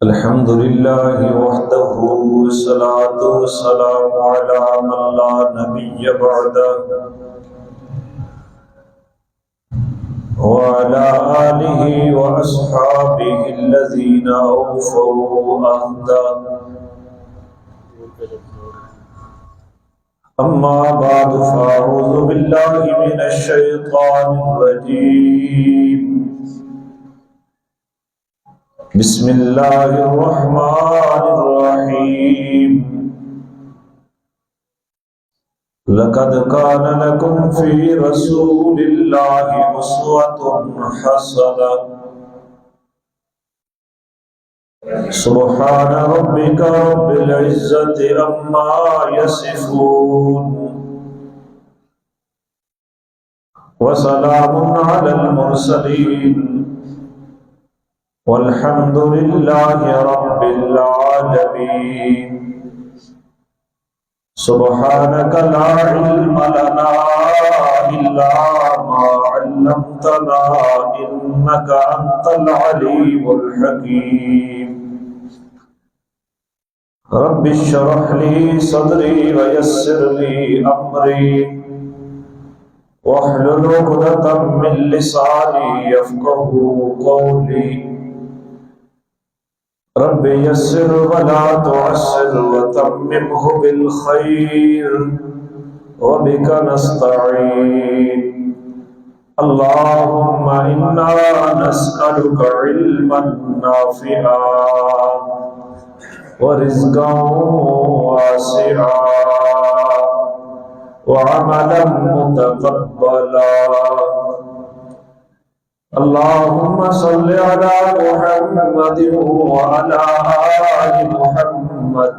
الحمد لله وحده والصلاة والسلام على من لا نبي بعده وعلى آله وأصحابه الذين أوفوا عهده. أما بعد فأعوذ بالله من الشيطان الرجيم. بسم الله الرحمن الرحيم. لقد كان لكم في رسول الله أسوة حسنة. سبحان ربك رب العزة عما يصفون وسلام على المرسلين والحمد لله رب العالمين. سبحانك لا علم لنا إلا ما علمتنا إنك أنت العليم الحكيم. رب اشرح لي صدري ويسر لي أمري واحلل عقدة من لساني يفقهوا قولي. رب يسر ولا تعسر وتممه بالخير وبك نستعين. اللهم إنا نسألك علما نافعا ورزقا واسعا وعملا متقبلا. اللهم صل على محمد وعلى آل محمد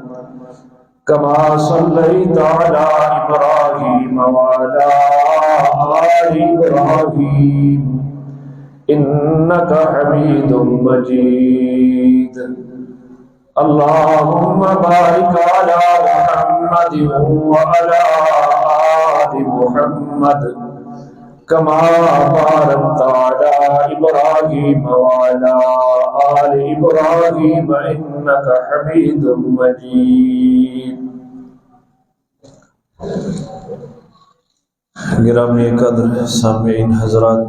كما صليت على إبراهيم وعلى آل إبراهيم إنك حميد مجيد. اللهم بارك على محمد وعلى آل محمد كما باركت على إبراهيم وعلى آل إبراهيم إنك حميد مجيد. گرامی قدر سامعین حضرات،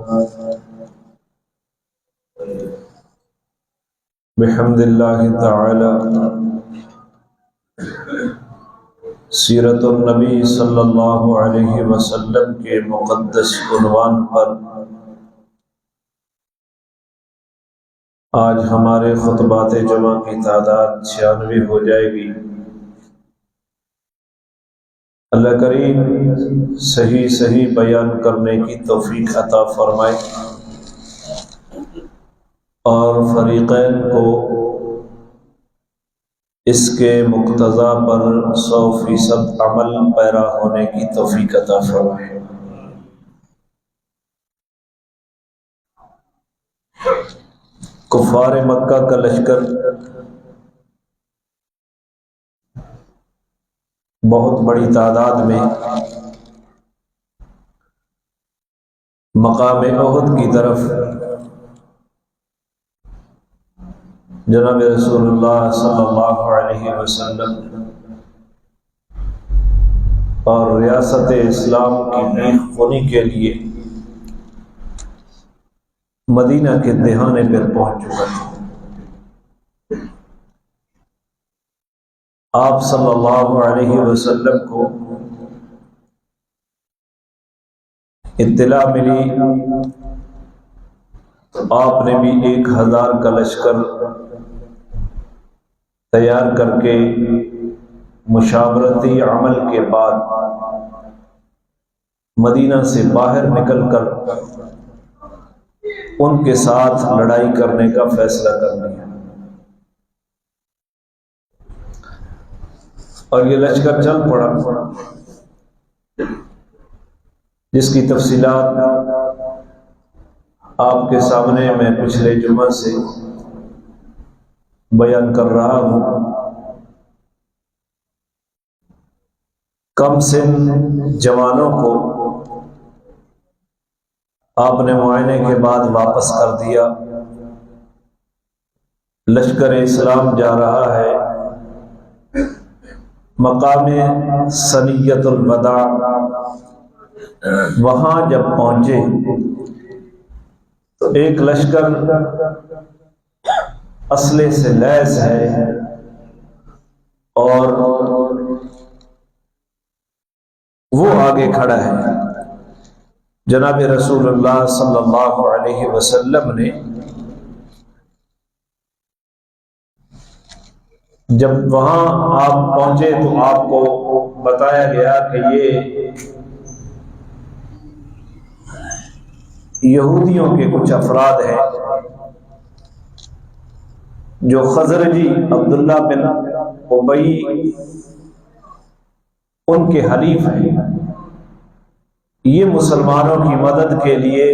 بحمد اللہ تعالی سیرت النبی صلی اللہ علیہ وسلم کے مقدس عنوان پر آج ہمارے خطبات جمع کی تعداد 96 ہو جائے گی. اللہ کریم صحیح بیان کرنے کی توفیق عطا فرمائے اور فریقین کو اس کے مقتضا پر 100% عمل پیرا ہونے کی توفیق عطا فرمائے. کفار مکہ کا لشکر بہت بڑی تعداد میں مقام احد کی طرف جناب رسول اللہ صلی اللہ علیہ وسلم اور ریاست اسلام کی بیخ خونی کے لیے مدینہ کے دہانے پر پہنچ چکا تھا. آپ صلی اللہ علیہ وسلم کو اطلاع ملی تو آپ نے بھی 1000 کا لشکر تیار کر کے مشاورتی عمل کے بعد مدینہ سے باہر نکل کر ان کے ساتھ لڑائی کرنے کا فیصلہ کر لیا. اور یہ لشکر چل پڑا جس کی تفصیلات آپ کے سامنے میں پچھلے جمعہ سے بیان کر رہا ہوں. کم سن جوانوں کو آپ نے معائنے کے بعد واپس کر دیا لشکر اسلام جا رہا ہے، مقام ثنیۃ الوداع، وہاں جب پہنچے تو ایک لشکر اسلحے سے لیس ہے اور وہ آگے کھڑا ہے۔ جناب رسول اللہ صلی اللہ علیہ وسلم نے جب وہاں آپ پہنچے تو آپ کو بتایا گیا کہ یہ یہودیوں کے کچھ افراد ہیں جو خزرجی عبداللہ بن ابی ان کے حلیف ہیں، یہ مسلمانوں کی مدد کے لیے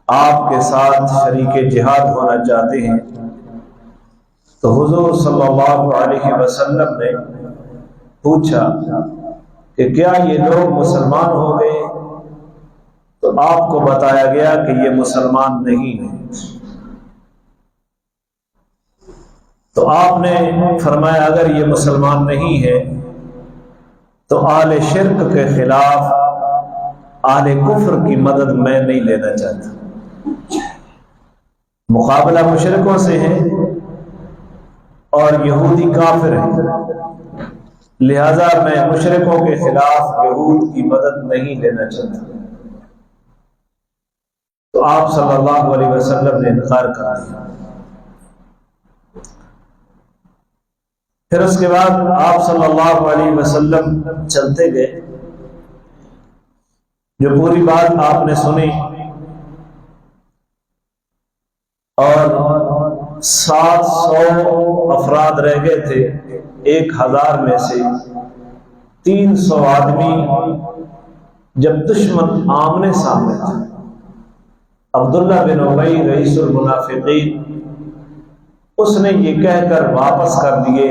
آپ کے ساتھ شریک جہاد ہونا چاہتے ہیں۔ تو حضور صلی اللہ علیہ وسلم نے پوچھا کہ کیا یہ لوگ مسلمان ہو گئے؟ تو آپ کو بتایا گیا کہ یہ مسلمان نہیں ہیں۔ تو آپ نے فرمایا اگر یہ مسلمان نہیں ہے تو اہل شرک کے خلاف اہل کفر کی مدد میں نہیں لینا چاہتا۔ مقابلہ مشرکوں سے ہے اور یہودی کافر ہیں، لہذا میں مشرکوں کے خلاف یہود کی مدد نہیں لینا چاہتا۔ تو آپ صلی اللہ علیہ وسلم نے انکار کر دیا۔ پھر اس کے بعد آپ صلی اللہ علیہ وسلم چلتے گئے، جو پوری بات آپ نے سنی اور 700 افراد رہ گئے تھے 1000 میں سے 300 آدمی جب دشمن آمنے سامنے تھے، عبداللہ بن ابی رئیس المنافقین اس نے یہ کہہ کر واپس کر دیے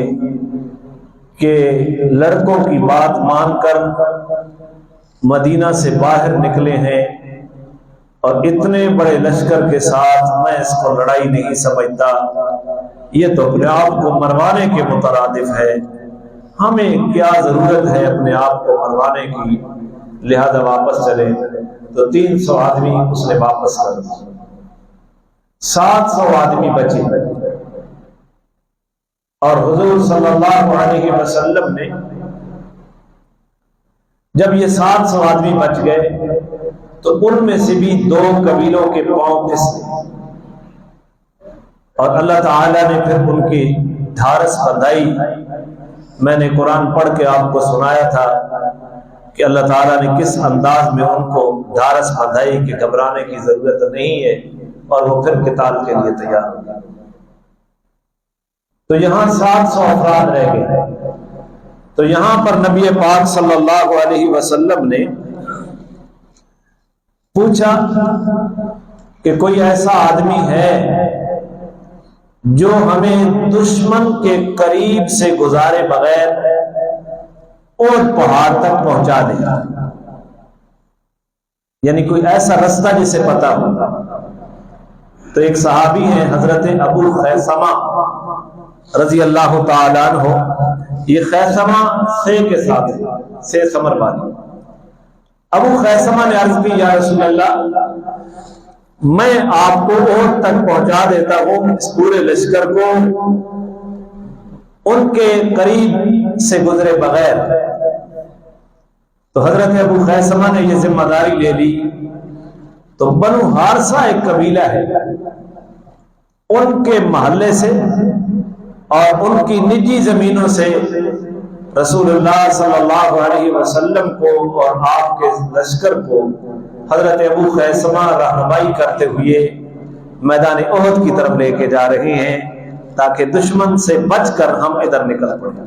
کہ لڑکوں کی بات مان کر مدینہ سے باہر نکلے ہیں اور اتنے بڑے لشکر کے ساتھ میں اس کو لڑائی نہیں سمجھتا، یہ تو اپنے آپ کو مروانے کے مترادف ہے، ہمیں کیا ضرورت ہے اپنے آپ کو مروانے کی، لہذا واپس چلے۔ تو 300 آدمی اس نے واپس کر دی، 700 آدمی بچے اور حضور صلی اللہ علیہ وسلم نے جب یہ 700 آدمی بچ گئے تو ان میں سے بھی 2 قبیلوں کے پاؤں پھسلے اور اللہ تعالیٰ نے پھر ان کی ڈھارس بندھائی۔ میں نے قرآن پڑھ کے آپ کو سنایا تھا کہ اللہ تعالیٰ نے کس انداز میں ان کو ڈھارس بندھائی کہ گھبرانے کی ضرورت نہیں ہے، اور وہ پھر قتال کے لیے تیار ہو گئے۔ تو یہاں 700 افراد رہ گئے۔ تو یہاں پر نبی پاک صلی اللہ علیہ وسلم نے پوچھا کہ کوئی ایسا آدمی ہے جو ہمیں دشمن کے قریب سے گزارے بغیر اور پہاڑ تک پہنچا دے گا، یعنی کوئی ایسا رستہ جسے پتا ہو۔ تو ایک صحابی ہیں حضرت ابو خیثمہ رضی اللہ تعالیٰ عنہ، یہ خیثمہ سے کے ساتھ سے ثمر والی۔ ابو خیثمہ نے عرض کی یا رسول اللہ، میں آپ کو احد تک پہنچا دیتا ہوں اس پورے لشکر کو ان کے قریب سے گزرے بغیر۔ تو حضرت ابو خیثمہ نے یہ ذمہ داری لے لی۔ تو بنو حارثہ ایک قبیلہ ہے، ان کے محلے سے اور ان کی نجی زمینوں سے رسول اللہ صلی اللہ علیہ وسلم کو اور آپ کے لشکر کو حضرت ابو خیثمہ رہنمائی کرتے ہوئے میدان احد کی طرف لے کے جا رہے ہیں تاکہ دشمن سے بچ کر ہم ادھر نکل پڑیں۔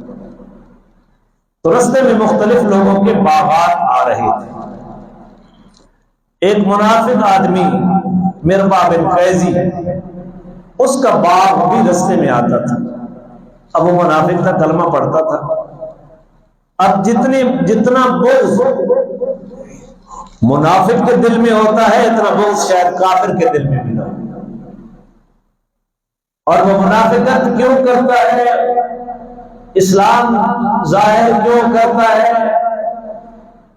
تو رستے میں مختلف لوگوں کے باغات آ رہے تھے۔ ایک منافق آدمی مربع بن فیضی، اس کا باغ بھی رستے میں آتا تھا۔ اب وہ منافق تھا، کلمہ پڑھتا تھا۔ اب جتنا بغض منافق کے دل میں ہوتا ہے اتنا بغض شاید کافر کے دل میں بھی نہ ہو۔ اور وہ منافقت کیوں کرتا ہے، اسلام ظاہر کیوں کرتا ہے،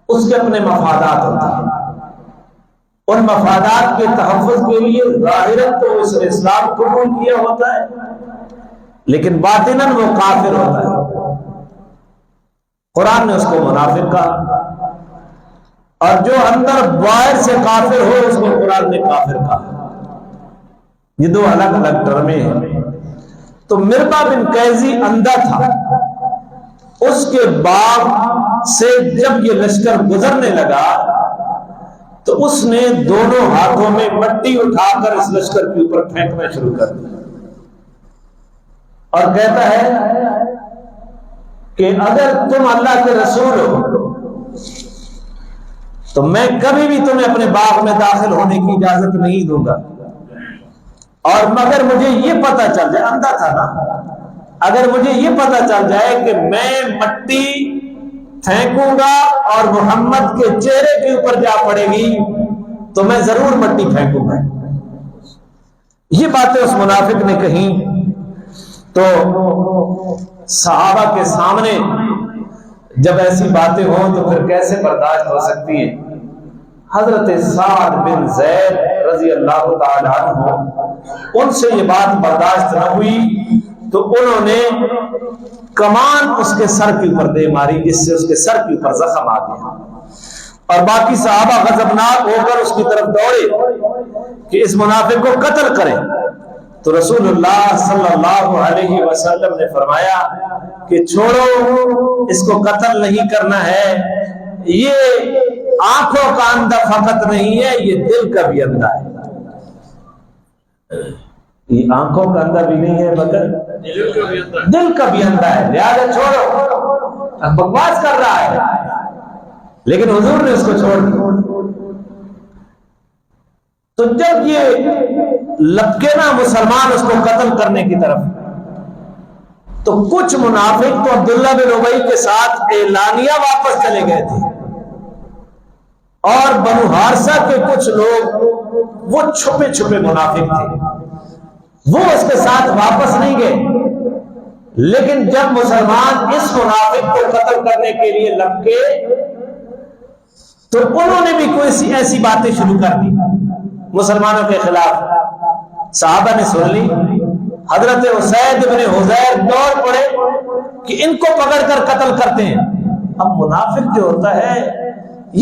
اس کے اپنے مفادات ہوتے ہیں۔ ان مفادات کے تحفظ کے لیے ظاہراً تو اس نے اسلام قبول کیا ہوتا ہے، لیکن باطناً وہ کافر ہوتا ہے۔ قرآن نے اس کو منافق کہا، اور جو اندر باہر سے کافر ہو اس کو قرآن نے کافر کہا۔ یہ دو الگ الگ ٹرمیں ہیں۔ تو مربع بن قیزی اندھا تھا، اس کے باغ سے جب یہ لشکر گزرنے لگا تو اس نے دونوں ہاتھوں میں مٹی اٹھا کر اس لشکر کے اوپر پھینکنا شروع کر دیا، اور کہتا ہے کہ اگر تم اللہ کے رسول ہو تو میں کبھی بھی تمہیں اپنے باغ میں داخل ہونے کی اجازت نہیں دوں گا، اور مگر مجھے یہ پتا چل جائے، اندھا تھا نا، اگر مجھے یہ پتا چل جائے کہ میں مٹی پھینکوں گا اور محمد کے چہرے کے اوپر جا پڑے گی تو میں ضرور مٹی پھینکوں گا۔ یہ باتیں اس منافق نے کہیں تو صحابہ کے سامنے جب ایسی باتیں ہوں تو پھر کیسے برداشت ہو سکتی ہیں۔ حضرت سعد بن زید رضی اللہ تعالی عنہ، ان سے یہ بات برداشت نہ ہوئی تو انہوں نے کمان اس کے سر کے اوپر دے ماری، جس سے اس کے سر کے اوپر زخم آ گیا، اور باقی صحابہ غضبناک ہو کر اس کی طرف دوڑے کہ اس منافق کو قتل کریں۔ تو رسول اللہ صلی اللہ علیہ وسلم نے فرمایا کہ چھوڑو، اس کو قتل نہیں کرنا ہے، یہ آنکھوں کا اندھا فقط نہیں ہے، یہ دل کا بھی اندھا ہے۔ یہ آنکھوں کا اندھا بھی نہیں ہے مگر دل کا بھی اندھا ہے، لہذا چھوڑو، اب بکواس کر رہا ہے، لیکن حضور نے اس کو چھوڑ دیا۔ تو جب یہ لپکے نا مسلمان اس کو قتل کرنے کی طرف، تو کچھ منافق تو عبداللہ بن ابی کے ساتھ اعلانیہ واپس چلے گئے تھے، اور بنو حارثہ کے کچھ لوگ وہ چھپے چھپے منافق تھے، وہ اس کے ساتھ واپس نہیں گئے، لیکن جب مسلمان اس منافق کو قتل کرنے کے لیے لپکے تو انہوں نے بھی کوئی ایسی باتیں شروع کر دی مسلمانوں کے خلاف۔ صحابہ نے سن لی، حضرت اسید بن حضیر دوڑ پڑے کہ ان کو پکڑ کر قتل کرتے ہیں۔ اب منافق جو ہوتا ہے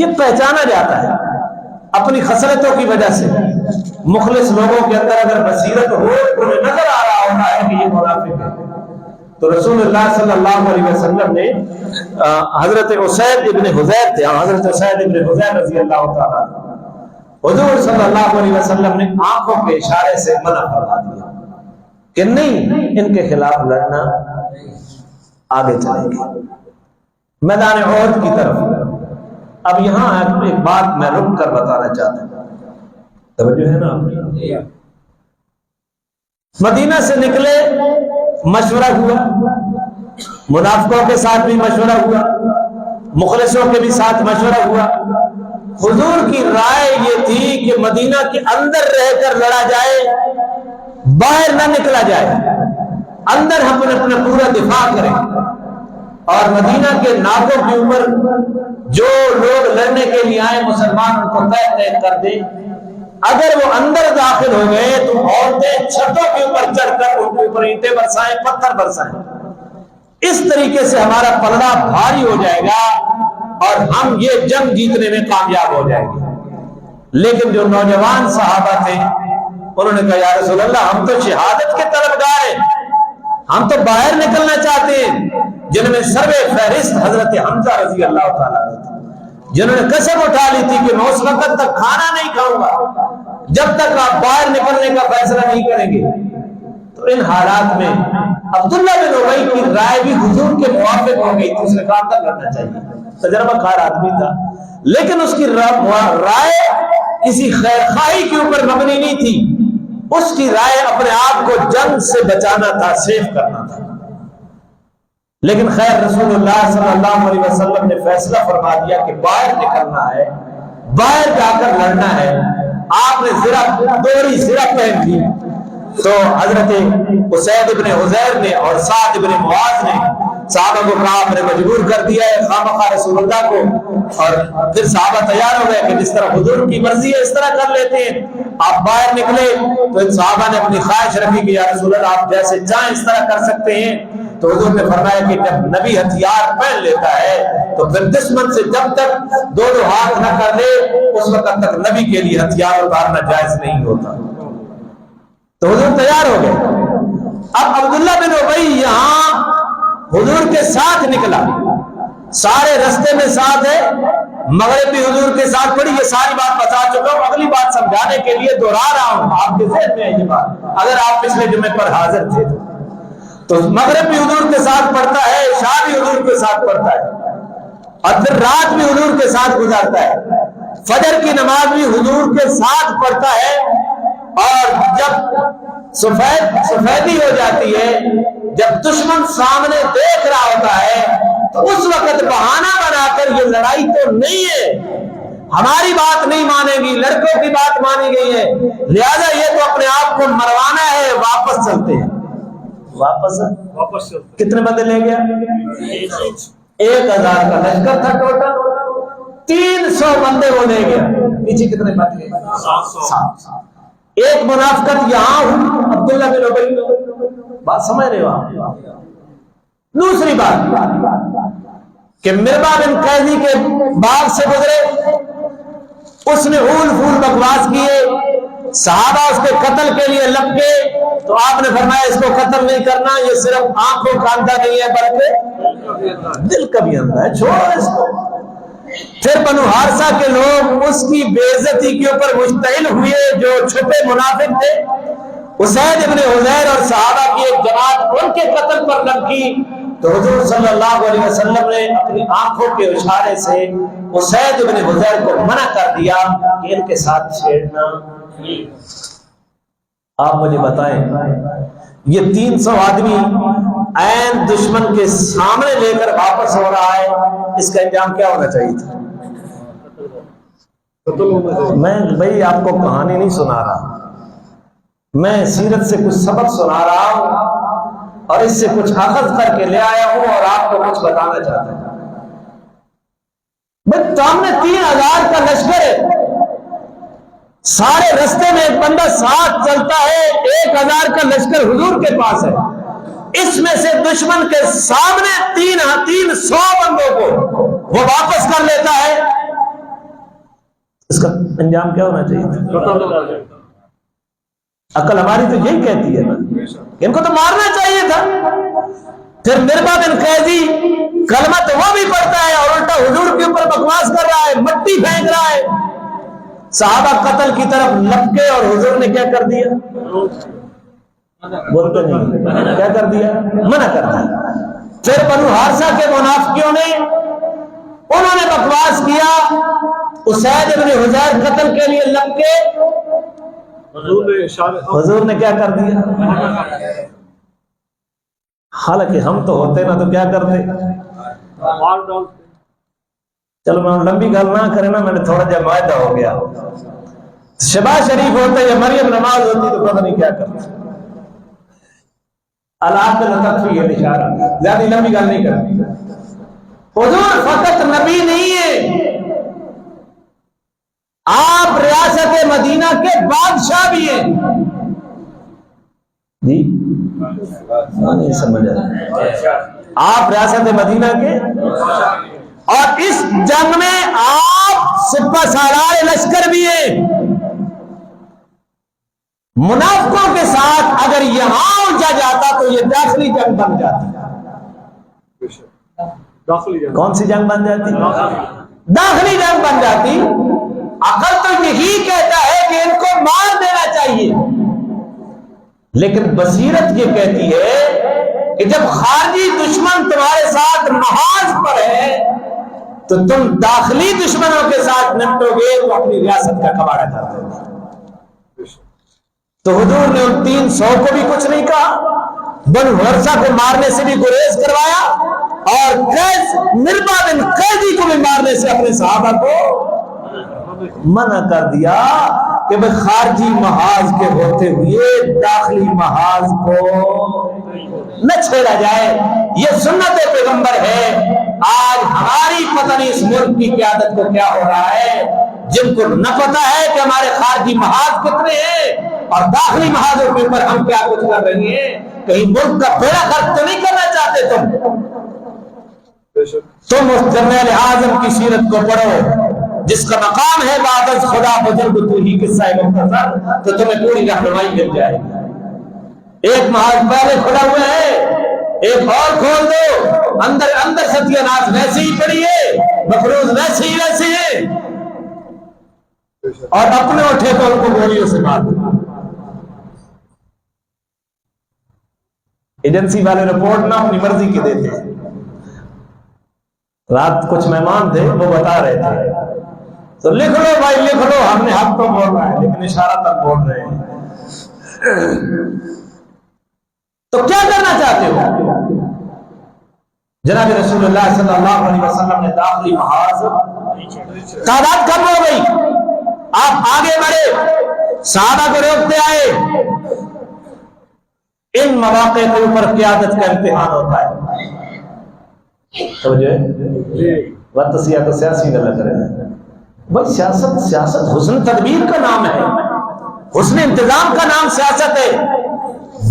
یہ پہچانا جاتا ہے اپنی خصلتوں کی وجہ سے۔ مخلص لوگوں کے اندر اگر بصیرت ہو تو انہیں نظر آ رہا ہوتا ہے کہ یہ منافق ہے۔ تو رسول اللہ صلی اللہ علیہ وسلم نے حضرت اسید ابن حضیر تھے، حضرت اسید ابن حضیر رضی اللہ تعالیٰ، حضور صلی اللہ علیہ وسلم نے آنکھوں کے اشارے سے منع فرما دیا کہ نہیں، ان کے خلاف لڑنا، آگے چلیں گے میدان احد کی طرف۔ اب یہاں ایک بات میں رک کر بتانا چاہتا ہوں، توجہ ہے نا آپ کی؟ مدینہ سے نکلے، مشورہ ہوا، منافقوں کے ساتھ بھی مشورہ ہوا، مخلصوں کے بھی ساتھ مشورہ ہوا۔ حضور کی رائے یہ تھی کہ مدینہ کے اندر رہ کر لڑا جائے، باہر نہ نکلا جائے، اندر ہم اپنا پورا دفاع کریں، اور مدینہ کے ناکوں کے اوپر جو لوگ لڑنے کے لیے آئے مسلمان ان کو طے کر دیں، اگر وہ اندر داخل ہو گئے تو عورتیں چھتوں کے اوپر چڑھ کر ان کے اوپر اینٹیں برسائیں، پتھر برسائیں۔ اس طریقے سے ہمارا پلڑا بھاری ہو جائے گا اور ہم یہ جنگ جیتنے میں کامیاب ہو جائیں گے۔ لیکن جو نوجوان صحابہ تھے انہوں نے کہا یا رسول اللہ، ہم تو شہادت کے طلبگار ہیں، ہم تو باہر نکلنا چاہتے ہیں، جن میں سروے فہرست حضرت حمزہ رضی اللہ تعالیٰ عنہ، جنہوں نے قسم اٹھا لی تھی کہ میں اس وقت تک کھانا نہیں کھاؤں گا جب تک آپ باہر نکلنے کا فیصلہ نہیں کریں گے۔ تو ان حالات میں عبداللہ بن ابی کی رائے بھی حضور کے موافق ہو گئی تھی، اس نے کہا اندر لڑنا چاہیے، تجربہ کار آدمی تھا، لیکن اس کی رائے کسی خیر خواہی کے اوپر مبنی نہیں تھی، اس کی رائے اپنے آپ کو جنگ سے بچانا تھا، سیف کرنا تھا۔ لیکن خیر رسول اللہ صلی اللہ علیہ وسلم نے فیصلہ فرما دیا کہ باہر نکلنا ہے، باہر جا کر لڑنا ہے۔ آپ نے دوہری زرہ پہن لی، تو حضرت اسید ابن حضیر نے اور سعد ابن معاذ نے صحابہ کو کہا آپ نے مجبور کر دیا ہے خامخواہ رسول اللہ کو، اور پھر صحابہ تیار ہو گئے کہ جس طرح حضور کی مرضی ہے اس طرح کر لیتے ہیں۔ آپ باہر نکلے تو ان صحابہ نے اپنی خواہش رکھی کہ یا رسول اللہ آپ جیسے چاہیں اس طرح کر سکتے ہیں، تو حضور نے فرمایا کہ جب نبی ہتھیار پہن لیتا ہے تو پھر دشمن سے جب تک دو ہاتھ نہ کر لے اس وقت تک نبی کے لیے ہتھیار اتارنا جائز نہیں ہوتا۔ تو حضور تیار ہو گئے۔ اب عبداللہ بن ابی یہاں حضور کے ساتھ نکلا، سارے رستے میں ساتھ ہے، مغرب بھی حضور کے ساتھ پڑی، یہ ساری بات بتا چکا ہوں، اگلی بات سمجھانے کے لیے دوہرا رہا ہوں، آپ کے ذہن میں ہے یہ بات اگر آپ پچھلے جمعے پر حاضر تھے تو مغرب بھی حضور کے ساتھ پڑھتا ہے، عشاء بھی حضور کے ساتھ پڑھتا ہے، اور پھر رات بھی حضور کے ساتھ گزارتا ہے، فجر کی نماز بھی حضور کے ساتھ پڑھتا ہے، اور جب سفیدی ہو جاتی ہے، جب دشمن سامنے دیکھ رہا ہوتا ہے تو اس وقت بہانہ بنا کر یہ لڑائی تو نہیں ہے، ہماری بات نہیں مانے گی، لڑکوں کی بات مانی گئی ہے، لہذا یہ تو اپنے آپ کو مروانا ہے، واپس چلتے ہیں۔ واپس کتنے بندے لے گیا؟ 1000 کا لشکر تھا ٹوٹل، 300 بندے وہ لے گیا، پیچھے کتنے بچ گئے؟ 700۔ ایک منافقت یہاں ہوں عبداللہ بن ابی، بات سمجھ رہے ہو آپ؟ دوسری بات کہ مربا بن قیزی کے باغ سے گزرے، اس نے اول پھول بکواس کیے، صحابہ اس کے قتل کے لیے لپکے، تو آپ نے فرمایا اس کو قتل نہیں کرنا، یہ صرف آنکھوں کا اندھا نہیں ہے بلکہ دل کا بھی اندھا ہے، چھوڑو اس کو۔ پھر بنو حارثہ کے لوگ اس کی بے عزتی کے اوپر مشتعل ہوئے، جو چھپے منافق تھے، اسید ابن حضیر اور صحابہ کی ایک جماعت ان کے قتل پر لپکی، تو حضور صلی اللہ علیہ وسلم نے اپنی آنکھوں کے اشارے سے اسید ابن حضیر کو منع کر دیا کہ ان کے ساتھ چھیڑنا۔ آپ مجھے بتائیں یہ 300 آدمی عین دشمن کے سامنے لے کر واپس ہو رہا ہے، اس کا انجام کیا ہونا چاہیے تھا؟ میں بھائی آپ کو کہانی نہیں سنا رہا، میں سیرت سے کچھ سبق سنا رہا ہوں اور اس سے کچھ اخذ کر کے لے آیا ہوں اور آپ کو کچھ بتانا چاہتا ہوں۔ بھائی سامنے 3000 کا لشکر ہے، سارے رستے میں ایک بندہ ساتھ چلتا ہے، 1000 کا لشکر حضور کے پاس ہے، اس میں سے دشمن کے سامنے 300 بندوں کو وہ واپس کر لیتا ہے، اس کا انجام کیا ہونا چاہیے؟ عقل ہماری تو یہی کہتی ہے نا، ان کو تو مارنا چاہیے تھا۔ پھر مربا بن قیزی کلمہ تو وہ بھی پڑھتا ہے اور الٹا حضور کے اوپر بکواس کر رہا ہے، مٹی پھینک رہا ہے، صحابہ قتل کی طرف لپکے اور حضور نے کیا کر دیا؟ بولتے نہیں، کیا کر دیا؟ منع کر دیا۔ پھر بنو حارثہ کے منافقوں نے انہوں نے بکواس کیا، اسید ابن حضیر قتل کے لیے لپکے، حضور نے کیا کر دیا؟ حالانکہ ہم تو ہوتے نا تو کیا کرتے؟ چلو میں لمبی گل نہ کرے نا، میں نے تھوڑا جا معاہدہ ہو گیا، شباز شریف ہوتے یا مریم نماز ہوتی تو پتہ نہیں کیا کرتے۔ اللہ تکفی ہے اشارہ، زیادہ لمبی گل نہیں کرتی۔ حضور فقط نبی نہیں ہے، آپ ریاست مدینہ کے بادشاہ بھی ہیں۔ جی نہیں سمجھا، آپ ریاست مدینہ کے، اور اس جنگ میں آپ سپہ سالار لشکر بھی ہیں۔ منافقوں کے ساتھ اگر یہاں الجھا جاتا تو یہ داخلی جنگ بن جاتی۔ کون سی جنگ بن جاتی؟ داخلی جنگ بن جاتی۔ عقل تو یہی کہتا ہے کہ ان کو مار دینا چاہیے، لیکن بصیرت یہ کہتی ہے کہ جب خارجی دشمن تمہارے ساتھ محاذ پر ہے تو تم داخلی دشمنوں کے ساتھ نمٹو گے تو اپنی ریاست کا کباڑہ کر دو گے۔ تو حضور نے ان 300 کو بھی کچھ نہیں کہا، بنو حارثہ کو مارنے سے بھی گریز کروایا، اور مربا بن قیزی کو بھی مارنے سے اپنے صحابہ کو منع کر دیا کہ وہ خارجی محاذ کے ہوتے ہوئے داخلی محاذ کو نہ چھیڑا جائے. یہ سنت پیغمبر ہے. آج ہماری پتہ نہیں اس ملک کی قیادت کو کیا ہو رہا ہے، جن کو نہ پتا ہے کہ ہمارے خارجی محاذ کتنے ہیں اور داخلی محاذوں کے اوپر ہم کیا کچھ کر رہے ہیں. کہیں ملک کا بیڑا غرق تو نہیں کرنا چاہتے تم اس جرنیل اعظم کی سیرت کو پڑھو جس کا مقام ہے بعد از خدا بزرگ تو ہی قصہ مختصر، تو تمہیں پوری رہنمائی مل جائے گی. ایک محاذ پہلے کھلا ہوا ہے، ایک اور کھول دو، اندر ستیہ ناز ویسے ہی پڑی ہے، مفروض ویسے ہی ویسے ہیں، اور اپنے اٹھے تو ان کو گولیوں سے مار دو. ایجنسی والے رپورٹ نہ اپنی مرضی کی دیتے ہیں. رات کچھ مہمان تھے، وہ بتا رہے تھے تو لکھ لو بھائی لکھ لو، ہم نے حق تو بول رہا ہے لیکن اشارہ تک بول رہے ہیں. تو کیا کرنا چاہتے ہو؟ جناب رسول اللہ صلی اللہ علیہ وسلم نے داخلی محاذ تعداد کم ہو گئی، آپ آگے بڑھے، صحابہ کو روکتے آئے. ان مواقع کے اوپر قیادت کا امتحان ہوتا ہے. سمجھے تو سیاسی نہ لگ رہے ہیں بھائی. سیاست حسن تدبیر کا نام ہے، حسن انتظام کا نام سیاست ہے.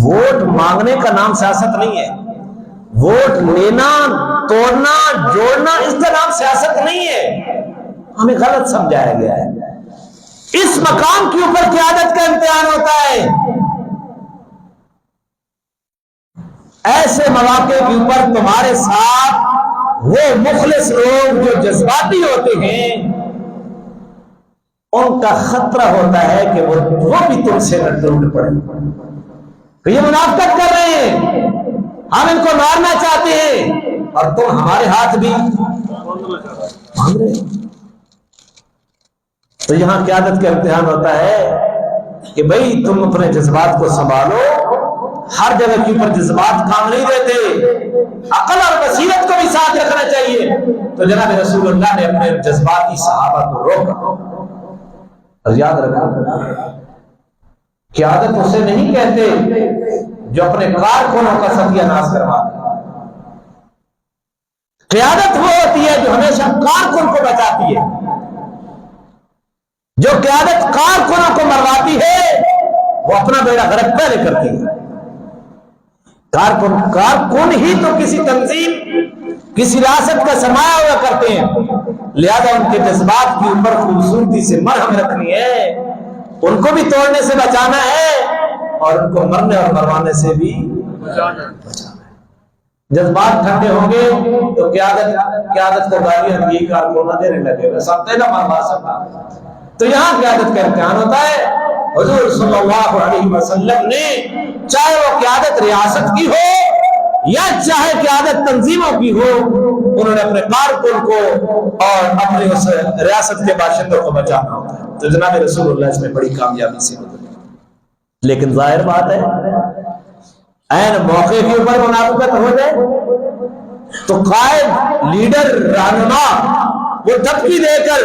ووٹ مانگنے کا نام سیاست نہیں ہے. ووٹ لینا، توڑنا، جوڑنا، اس کا نام سیاست نہیں ہے. ہمیں غلط سمجھایا گیا ہے. اس مقام کے اوپر قیادت کا امتحان ہوتا ہے. ایسے مواقع کے اوپر تمہارے ساتھ وہ مخلص لوگ جو جذباتی ہوتے ہیں، ان کا خطرہ ہوتا ہے کہ وہ بھی تم سے ٹوٹ پڑے کہ یہ منافقت کر رہے ہیں، ہم ان کو مارنا چاہتے ہیں اور تم ہمارے ہاتھ بھی مانگ رہے. تو یہاں قیادت کا امتحان ہوتا ہے کہ بھئی تم اپنے جذبات کو سنبھالو. ہر جگہ کے اوپر جذبات کام نہیں دیتے، عقل اور بصیرت کو بھی ساتھ رکھنا چاہیے. تو جناب رسول اللہ نے اپنے جذباتی صحابہ کو روکا. اور یاد رکھا، قیادت اسے نہیں کہتے جو اپنے کارکنوں کا ستیہ ناش کروا دے. قیادت وہ ہوتی ہے جو ہمیشہ کارکن کو بچاتی ہے. جو قیادت کارکنوں کو مرواتی ہے وہ اپنا بیڑا غرق پہلے کرتی ہے. کارکن ہی تو کسی تنظیم، کسی ریاست کا سرمایہ ہوا کرتے ہیں. لہذا ان کے جذبات کی اوپر خوبصورتی سے مرہم رکھنی ہے، ان کو بھی توڑنے سے بچانا ہے اور ان کو مرنے اور مروانے سے بھی بچانا ہے. جذبات ٹھنڈے ہوں گے تو قیادت کو گالیاں دی کارکنوں دینے لگے گا، سب دینا مروا سکتا. تو یہاں قیادت کا امتحان ہوتا ہے. حضور صلی اللہ علیہ وسلم نے چاہے وہ قیادت ریاست کی ہو یا چاہے قیادت تنظیموں کی ہو، انہوں نے اپنے کارکن کو اور اپنے اس ریاست کے باشندوں کو بچانا ہوتا ہے. تو جناب رسول اللہ اس میں بڑی کامیابی سے گزرے. لیکن ظاہر بات ہے عین موقع کے اوپر منافقت ہو جائے تو قائد، لیڈر، رہنما وہ دھمکی دے کر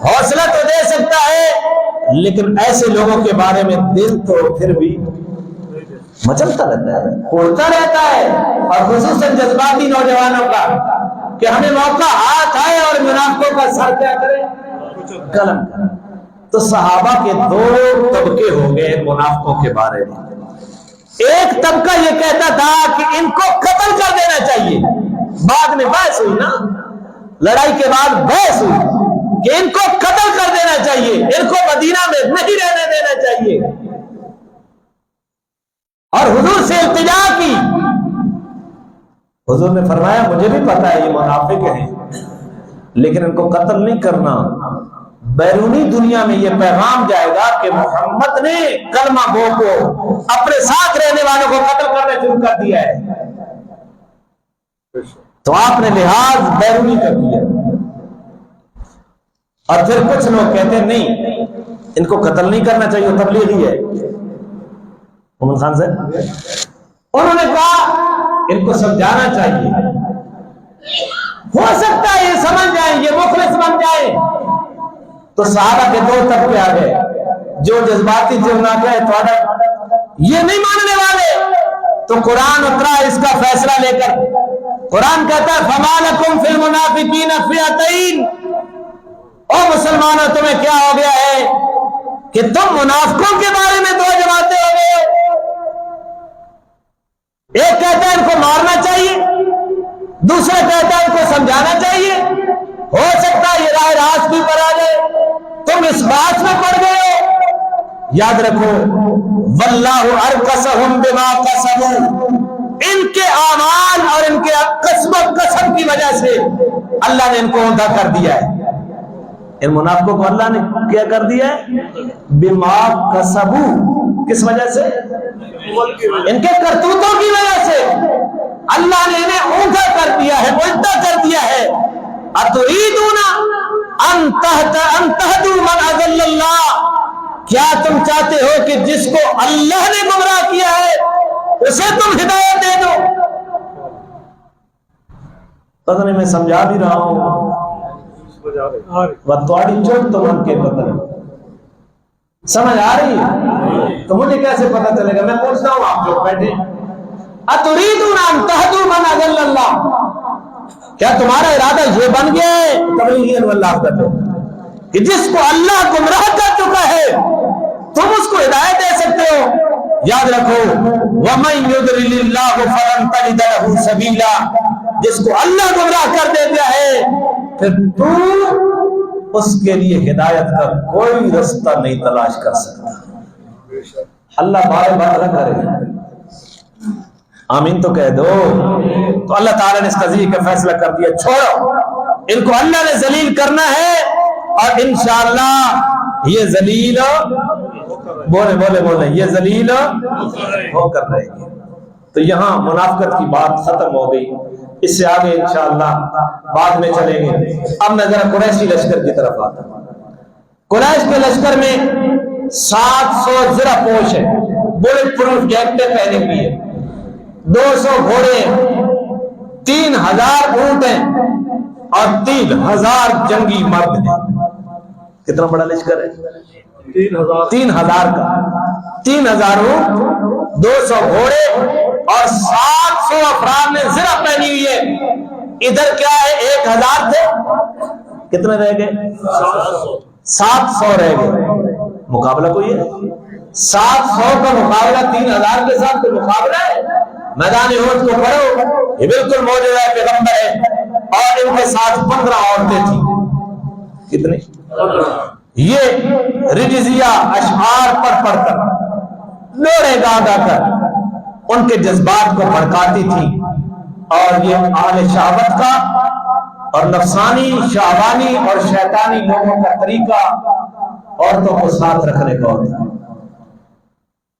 حوصلہ تو دے سکتا ہے، لیکن ایسے لوگوں کے بارے میں دل تو پھر بھی مچلتا رہتا ہے، اڑتا رہتا ہے. اور خصوصاً جذباتی نوجوانوں کا کہ ہمیں موقع ہاتھ آئے اور منافقوں کا سر کیا کرے، قلم کرے. تو صحابہ کے دو طبقے ہو گئے منافقوں کے بارے میں. ایک طبقہ یہ کہتا تھا کہ ان کو قتل کر دینا چاہیے. بعد میں بحث ہوئی نا، لڑائی کے بعد بحث ہوئی کہ ان کو قتل کر دینا چاہیے، ان کو مدینہ میں نہیں رہنے دینا چاہیے. اور حضور سے التجا کی. حضور نے فرمایا مجھے بھی پتا ہے یہ منافق ہیں، لیکن ان کو قتل نہیں کرنا. بیرونی دنیا میں یہ پیغام جائے گا کہ محمد نے کلمہ گو کو، اپنے ساتھ رہنے والوں کو قتل کرنا شروع کر دیا ہے. تو آپ نے لحاظ بیرونی کا کیا. اور پھر کچھ لوگ کہتے ہیں نہیں ان کو قتل نہیں کرنا چاہیے، تبلیغی ہے. محمد خان سے انہوں نے کہا ان کو سمجھانا چاہیے، ہو سکتا ہے یہ سمجھ جائیں، یہ مخلص بن جائیں. تو صحابہ کے دو طبقے آ گئے. جو جذباتی جمنا کہے تھوڑا یہ نہیں ماننے والے، تو قرآن اترا اس کا فیصلہ لے کر۔ قرآن کہتا ہے فما لکم فی المنافقین فئتین، او مسلمانوں تمہیں کیا ہو گیا ہے کہ تم منافقوں کے بارے میں دو جماعتیں ہو گئے ہو۔ ایک کہتا ہے ان کو مارنا چاہیے، دوسرا کہتا ہے ان کو سمجھانا چاہیے، ہو سکتا ہے یہ راہ راست بھی پر آ جائے، تم اس بات میں پڑ گئے ہو۔ یاد رکھو واللہ ارکسہم بما کسبوا، ان کے اعمال اور ان کے قسم کی وجہ سے اللہ نے ان کو اوندا کر دیا ہے۔ ان منافقوں کو اللہ نے کیا کر دیا ہے؟ بما کسبوا، کس وجہ سے؟ ان کے کرتوتوں کی وجہ سے اللہ نے انہیں اوندا کر دیا ہے، الٹا کر دیا ہے۔ اتریدون ان تہدوا من اضل اللہ، کیا تم چاہتے ہو کہ جس کو اللہ نے گمراہ کیا ہے اسے تم ہدایت دے دو؟ پتہ نہیں میں سمجھا بھی رہا ہوں، تھوڑی چوٹ تو من کے پتہ سمجھ آ رہی ہے تو مجھے کیسے پتہ چلے گا؟ میں پوچھتا ہوں آپ لوگ بیٹھے، اتریدون ان تہدوا من اضل اللہ، کیا تمہارا ارادہ یہ بن گیا ہے تبلیغی اللہ کا تو کہ جس کو اللہ گمراہ کر چکا ہے تم اس کو ہدایت دے سکتے ہو؟ یاد رکھو وَمَن يُضْلِلِ اللَّهُ فَلَن تَجِدَ لَهُ سَبِيلًا، جس کو اللہ گمراہ کر دیتا ہے پھر تو اس کے لیے ہدایت کا کوئی رستہ نہیں تلاش کر سکتا۔ اللہ بار بار نہ کرے، آمین تو کہہ دو۔ تو اللہ تعالیٰ نے اس قضیے کا فیصلہ کر دیا، چھوڑو ان کو، اللہ نے ذلیل کرنا ہے اور انشاءاللہ یہ ذلیل بولے یہ ذلیل ہو کر رہے گی۔ تو یہاں منافقت کی بات ختم ہو گئی، اس سے آگے انشاءاللہ بعد میں چلیں گے۔ اب میں ذرا قریشی لشکر کی طرف آتا ہوں۔ قریش کے لشکر میں 700 زرہ پوش ہے، بلٹ پروف جیکٹیں پہنے ہوئی ہے، 200 گھوڑے، 3000 اونٹ ہیں اور 3000 جنگی مرد ہیں۔ کتنا بڑا لشکر ہے؟ 3000 کا، 3000 اونٹ، 200 گھوڑے اور 700 افراد نے زرہ پہنی ہوئی ہے۔ ادھر کیا ہے 1000 تھے، کتنے رہ گئے؟ 700 رہ گئے۔ مقابلہ کوئی ہے؟ 700 کا مقابلہ 3000 کے ساتھ کوئی مقابلہ ہے؟ میدان احد کو پڑھو، یہ بالکل معجزہ پیغمبر ہے۔ اور ان کے ساتھ 15 عورتیں تھیں، کتنی؟ یہ رجزیہ اشعار پڑھ کر، لوڑے گا کر ان کے جذبات کو بھڑکاتی تھی، اور یہ اہل شہوت کا اور نفسانی شہوانی اور شیطانی لوگوں کا طریقہ عورتوں کو ساتھ رکھنے کا ہوتا ہے۔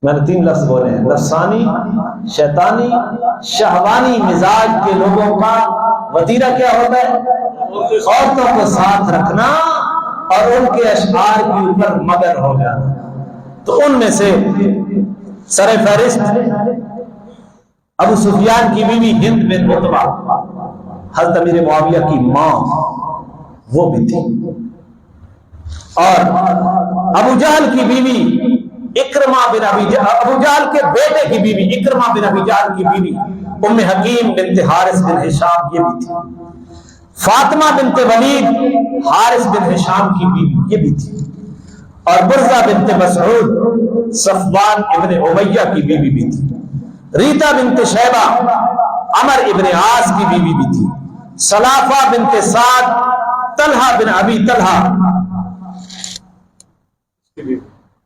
میں نے 3 لفظ بولے ہیں، نفسانی، شیطانی، شہوانی مزاج کے لوگوں کا وتیرہ کیا ہوتا ہے؟ عورتوں کو ساتھ رکھنا اور ان کے اشعار کے اوپر مگن ہو جانا۔ تو ان میں سے سر فہرست ابو سفیان کی بیوی ہند بن عتبہ، حضرت امیر معاویہ کی ماں، وہ بھی تھی، اور ابو جہل کی بیوی اکرمہ بن ابی جہل، ابو جہل کے بیٹے کی بیوی اکرمہ بن ابی جہل کی بیوی ام حکیم بنت حارث بن ہشام، یہ بھی تھی۔ فاطمہ بنت ولید حارث بن ہشام کی بیوی، یہ بھی تھی۔ اور برزہ بنت مسعود صفوان ابن امیہ کی بیوی بھی تھی۔ ریتا بنت شیبہ عمر ابن عاص کی بیوی بھی تھی۔ سلافہ بنت سعد طلحہ بن ابی طلحہ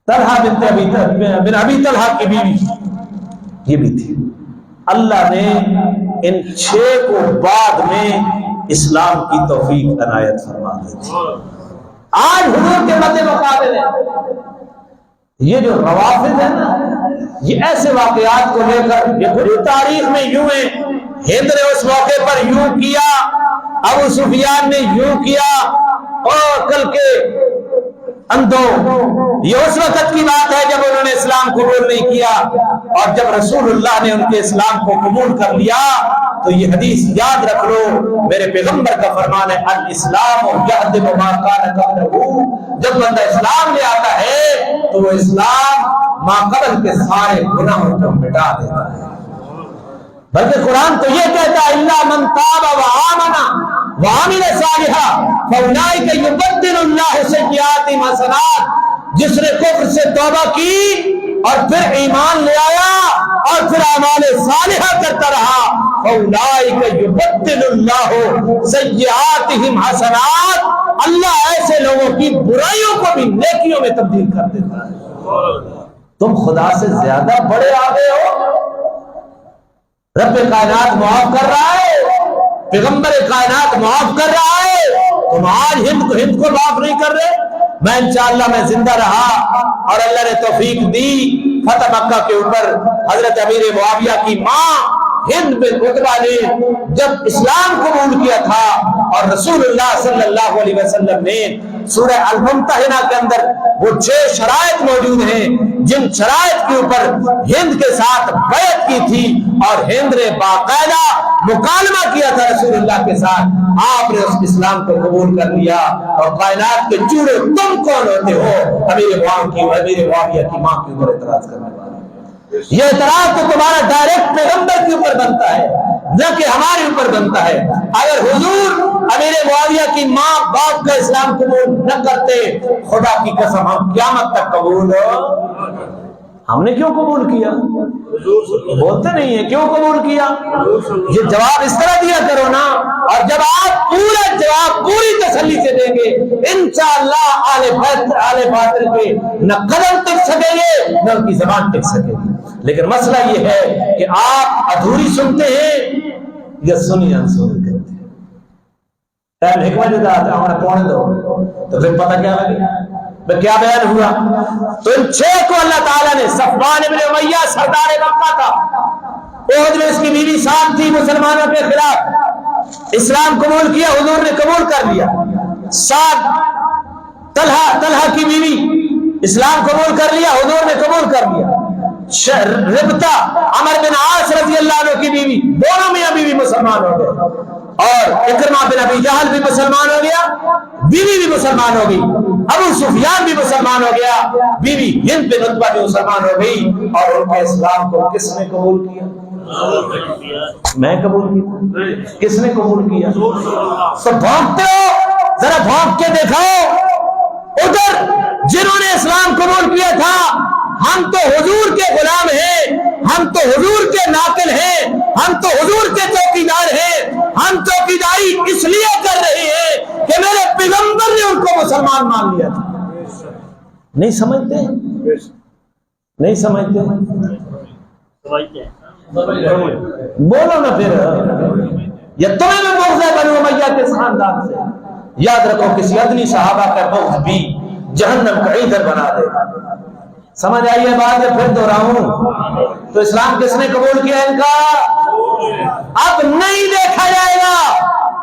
بن ابی طلحہ کی بیوی یہ بھی تھی۔ اللہ نے ان 6 کو بعد میں اسلام کی توفیق عنایت فرما دی تھی۔ آج حضور کے مد مقابل ہے یہ جو روافض ہے نا، یہ ایسے واقعات کو لے کر، یہ پوری تاریخ میں یوں ہے، ہند نے اس موقع پر یوں کیا، ابو سفیان نے یوں کیا، اور کل کے اندھوں، یہ اس وقت کی بات ہے جب انہوں نے اسلام قبول نہیں کیا، اور جب رسول اللہ نے ان کے اسلام کو قبول کر لیا تو یہ حدیث یاد رکھ لو، میرے پیغمبر کا فرمان ہے الاسلام یہدم ما کان قبلہ، جب بندہ اسلام لے آتا ہے تو وہ اسلام ما قبل کے سارے گناہوں کو مٹا دیتا ہے۔ بلکہ قرآن تو یہ کہتا ہے الا من تاب وآمن وعمل صالحا فاولئک یبدل اللہ سیئاتہم حسنات، جس نے کفر سے توبہ کی اور پھر ایمان لے آیا اور پھر اعمال صالحہ کرتا رہا، فاولئک یبدل اللہ سیئاتہم حسنات، اللہ ایسے لوگوں کی برائیوں کو بھی نیکیوں میں تبدیل کر دیتا ہے۔ تم خدا سے زیادہ بڑے آ گئے ہو، رب کائنات معاف کر رہا ہے، پیغمبر کائنات معاف کر رہا ہے، تم آج ہند کو معاف نہیں کر رہے۔ میں انشاءاللہ میں زندہ رہا اور اللہ نے توفیق دی، فتح مکہ کے اوپر حضرت امیر معاویہ کی ماں ہند بن عتبہ نے جب اسلام قبول کیا تھا، اور رسول اللہ صلی اللہ علیہ وسلم نے سورہ الممتحنہ کے اندر وہ 6 شرائط موجود ہیں جن شرائط کے اوپر ہند کے ساتھ بیعت کی تھی، اور ہند نے باقاعدہ مکالمہ کیا تھا رسول اللہ کے ساتھ، آپ نے اس اسلام کو قبول کر لیا، اور کائنات کے چوڑے تم کون ہوتے ہو امیر معاویہ کی ماں کے اوپر اعتراض کرنے والے؟ یہ اعتراض تو تمہارا ڈائریکٹ پیغمبر کے اوپر بنتا ہے، نہ کہ ہمارے اوپر بنتا ہے۔ اگر حضور امیر معاویہ کی ماں باپ کا اسلام قبول نہ کرتے، خدا کی قسم ہم قیامت تک قبول ہم نے کیوں قبول کیا؟ بولتے نہیں ہیں کیوں قبول کیا؟ یہ جواب اس طرح دیا کرو نا، اور جب آپ پورا جواب پوری تسلی سے دیں گے انشاءاللہ آل باطل کے نہ قدم ٹک سکیں گے نہ ان کی زبان ٹک سکے گی۔ لیکن مسئلہ یہ ہے کہ آپ ادھوری سنتے ہیں یا سنی انسونی کرتے ہیں۔ ٹائم حکمت دیتا ہے ہمارا پونے دو تو پھر پتہ کیا لگے کیا بیان ہوا؟ تو ان 6 کو اللہ تعالیٰ نے، صفوان ابن امیہ سردار مکہ تھا، احد میں اس کی بیوی ساتھ تھی مسلمانوں کے خلاف، اسلام قبول کیا، حضور نے قبول کر لیا۔ ساتھ طلحہ کی بیوی اسلام قبول کر لیا، حضور نے قبول کر لیا۔ ربطہ عمر بن عاص رضی اللہ عنہ کی بیوی، دونوں میاں بیوی مسلمان ہو گئے، اور اکرمہ بن ابی جہل بھی مسلمان ہو گیا، بیوی بھی مسلمان ہو گئی، ابو سفیان بھی مسلمان ہو گیا، بیوی ہند بن عتبہ بھی مسلمان ہو گئی، اور ان کے اسلام کو کس نے قبول کیا؟ میں قبول کیا؟ کس نے قبول کیا؟ سب بھونکتے ہو، ذرا بھونک کے دیکھو ادھر جنہوں نے اسلام قبول کیا تھا، ہم تو حضور کے غلام ہیں، ہم تو حضور کے ناقل ہیں، ہم تو حضور کے چوکیدار ہیں، ہم چوکیداری اس لیے کر رہے ہیں کہ میرے پیغمبر نے ان کو مسلمان مان لیا تھا۔ نہیں سمجھتے؟ نہیں سمجھتے؟ بولو نا پھر، یا تمہیں میں بغض ہے بنو امیہ کے خاندان سے؟ یاد رکھو کسی ادنی صحابہ کا بغض بھی جہنم کا ایندھن بنا دے گا۔ سمجھ آئیے بات ہے؟ پھر دہراؤں تو اسلام کس نے قبول کیا ان کا؟ اب نہیں دیکھا جائے گا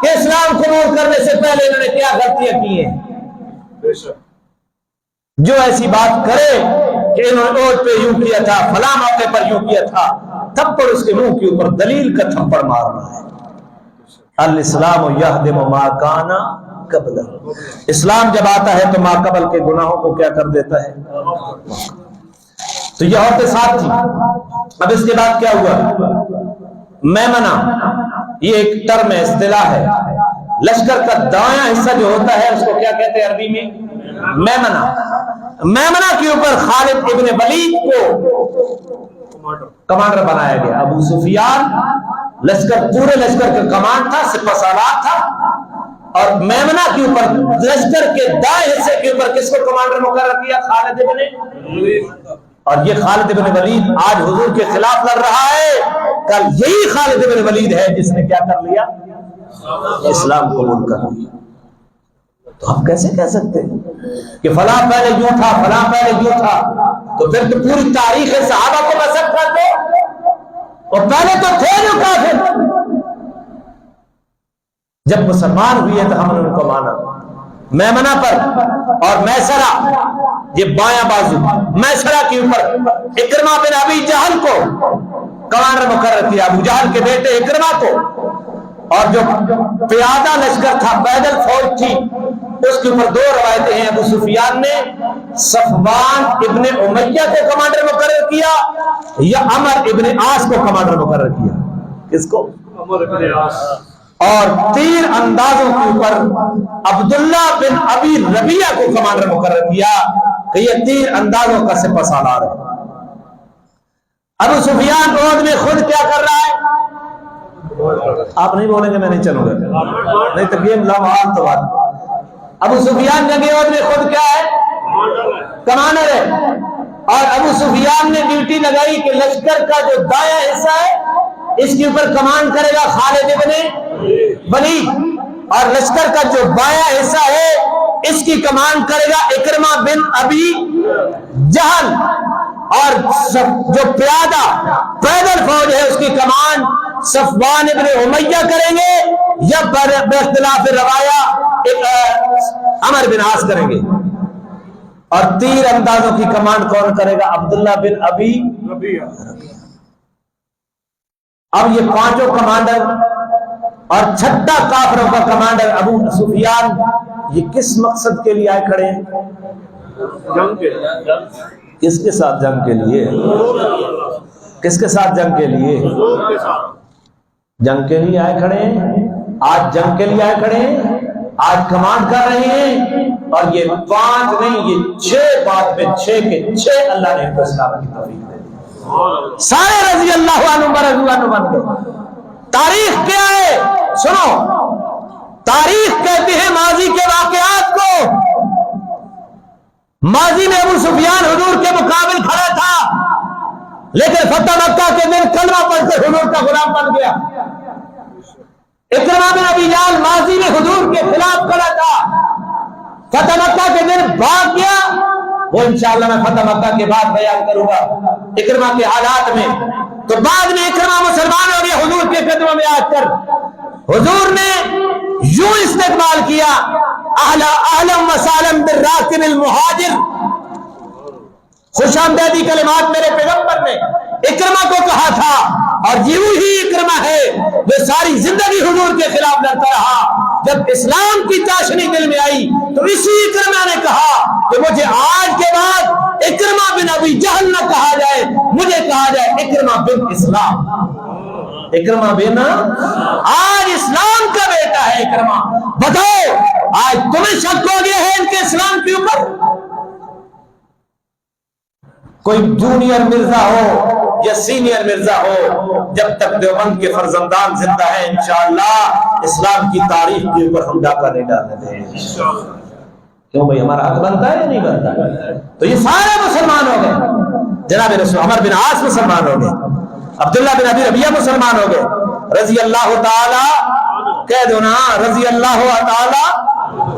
کہ اسلام قبول کرنے سے پہلے انہوں نے کیا غلطیاں کی ہیں۔ جو ایسی بات کرے کہ انہوں نے اوٹ پہ یوں کیا تھا، فلاں موقع پر یوں کیا تھا، تھپڑ اس کے منہ کے اوپر دلیل کا تھپڑ مارنا ہے۔ الاسلام یہدم ما کان قبلہ، اسلام جب آتا ہے تو ما قبل کے گناہوں کو کیا کر دیتا ہے؟ تو یہ عورتیں ساتھ تھی۔ اب اس کے بعد کیا ہوا؟ میمنہ، یہ ایک ٹرم ہے، اصطلاح ہے، لشکر کا دایاں حصہ جو ہوتا ہے اس کو کیا کہتے ہیں عربی میں؟ میمنہ۔ میمنہ کے اوپر خالد ابن ولید کو کمانڈر بنایا گیا۔ ابو سفیان لشکر، پورے لشکر کا کمانڈ تھا، سپہ سالار تھا، اور میمنہ کے اوپر لشکر کے دائیں حصے کے اوپر کس کو کمانڈر مقرر کیا؟ خالد ابن ولید۔ اور یہ خالد ابن ولید آج حضور کے خلاف لڑ رہا ہے، کل یہی خالد ابن ولید ہے جس نے کیا کر لیا؟ اسلام قبول کر لیا۔ تو ہم کیسے کہہ سکتے ہیں کہ فلاں پہلے یوں تھا، فلاں پہلے یوں تھا؟ تو پھر تو پوری تاریخ صحابہ کو مسخ کر دو، اور پہلے تو تھے جو کافر، جب مسلمان ہوئے تو ہم نے ان کو مانا۔ میمنہ پر اور میسرہ یہ بایاں بازو میسرہ کے اوپر اکرمہ بن ابی جہل کو کمانڈر مقرر کیا، ابو جہل کے بیٹے اکرمہ کو، اور جو پیادہ لشکر تھا پیدل فوج تھی اس کے اوپر دو روایتیں ہیں، ابو سفیان نے صفوان ابن امیہ کو کمانڈر مقرر کیا یا عمر ابن عاص کو کمانڈر مقرر کیا، کس کو؟ عمر ابن عاص۔ اور تیر اندازوں کے اوپر عبداللہ بن ابی ربیعہ کو کمانڈر مقرر کیا کہ یہ تیر اندازوں کا سپہ سالار ہے۔ ابو سفیان عہد میں خود کیا کر رہا ہے؟ آپ نہیں بولیں گے میں نہیں چلوں گا، نہیں تو گیم لمحات تو بات۔ ابو سفیان جنگ عہد میں خود کیا ہے؟ کمانڈر ہے، اور ابو سفیان نے ڈیوٹی لگائی کہ لشکر کا جو دایاں حصہ ہے اس کے اوپر کمان کرے گا خالد ابن ولید، اور لشکر کا جو بایاں حصہ ہے اس کی کمان کرے گا اکرمہ بن ابی جہل، اور جو پیادہ پیدل فوج ہے اس کی کمان صفوان ابن امیہ کریں گے یا باختلاف روایہ عمر بن عاص کریں گے، اور تیر اندازوں کی کمان کون کرے گا؟ عبداللہ بن ابی ربیعہ۔ اب یہ پانچوں کمانڈر اور چھٹا کافروں کا کمانڈر ابو سفیان یہ کس مقصد کے لیے آئے کھڑے ہیں؟ جنگ کے، کس کے ساتھ جنگ کے لیے؟ کس کے ساتھ جنگ کے لیے؟ جنگ کے لیے آئے کھڑے ہیں، آج جنگ کے لیے آئے کھڑے ہیں، آج کمانڈ کر رہے ہیں، اور یہ 5 نہیں یہ 6 بات میں 6 کے 6 اللہ نے ان کو اسلام کی توفیق دے دی، سارے رضی اللہ عنہ بن گئے۔ تاریخ کیا ہے؟ سنو، تاریخ کہتے ہیں ماضی کے واقعات کو۔ ماضی میں ابو سفیان حضور کے مقابل کھڑا تھا، لیکن فتح مکہ کے دن کلمہ پڑھ کر حضور کا غلام بن گیا۔ اکرمہ بن ابی جہل ماضی میں حضور کے خلاف کھڑا تھا، فتح مکہ کے دن بھاگ گیا۔ وہ انشاءاللہ میں فتح مکہ کے بعد بیان کروں گا اکرمہ کے حالات میں۔ تو بعد میں اکرمہ مسلمان ہو گیا حضور کے قدموں میں آ کر، حضور نے یوں استقبال کیا، اہلا وسہلا بالراکب المہاجر، خوش آمدیدی کلمات میرے پیغمبر نے اکرمہ کو کہا تھا، اور یہ وہی اکرمہ ہے جو ساری زندگی حضور کے خلاف لڑتا رہا۔ جب اسلام کی چاشنی دل میں آئی تو اسی اکرمہ نے کہا کہ مجھے آج کے بعد اکرمہ بن ابی جہل نہ کہا جائے، مجھے کہا جائے اکرمہ بن اسلام۔ اکرمہ بن، آج اسلام کا بیٹا ہے اکرمہ۔ بتاؤ آج تمہیں شک ہو گیا ہے ان کے اسلام کے اوپر؟ کوئی جونیئر مرزا ہو یا سینئر مرزا ہو، جب تک دیوبند کے فرزندان زندہ ہیں انشاءاللہ اسلام کی تاریخ کے اوپر ہم ڈاکہ نہیں ڈالنے دیں گے۔ کیوں بھائی، ہمارا حق بنتا ہے یا نہیں بنتا؟ تو یہ سارے مسلمان ہو گئے، جناب رسول عمر بن عاص مسلمان ہو گئے، عبداللہ بن ابی ربیعہ مسلمان ہو گئے، رضی اللہ تعالی، کہہ دو نا رضی اللہ تعالی